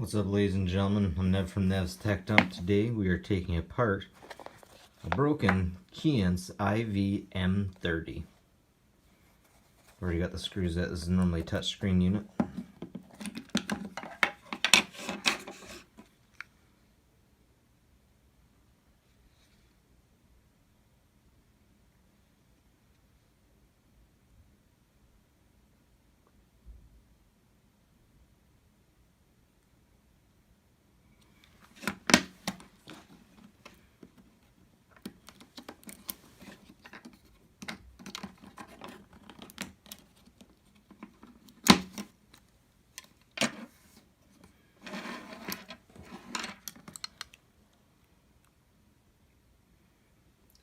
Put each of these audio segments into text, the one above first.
What's up, ladies and gentlemen? I'm Nev from Nev's Tech Dump. Today we are taking apart a broken Keyence IV M30. Already got the screws out. This is normally a touchscreen unit.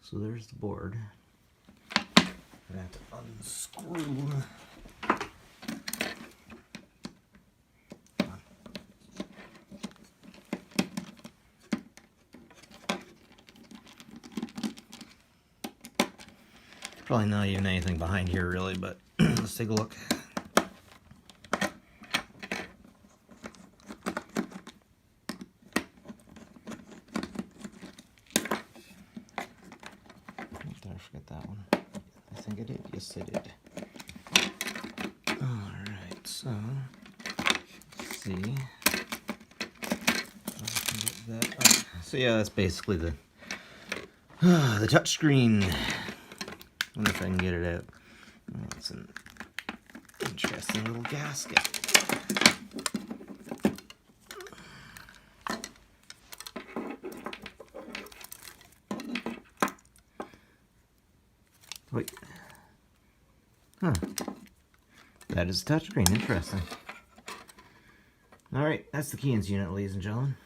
So there's the board. I'm gonna have to unscrew. Probably not even anything behind here really, but let's take a look. Did I forget that one? I think I did. Yes, I did. Alright, so let's see. Get that up. So yeah, that's basically the touch screen. Wonder if I can get it out. Oh, it's an interesting little gasket. Wait. Huh. That is a touchscreen. Interesting. Alright, that's the Keyence unit, ladies and gentlemen.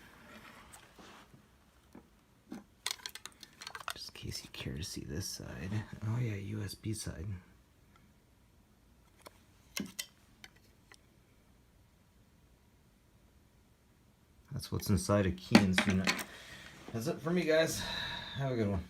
Just in case you care to see this side. Oh yeah, USB side. That's what's inside a Keyence unit. That's it for me, guys. Have a good one.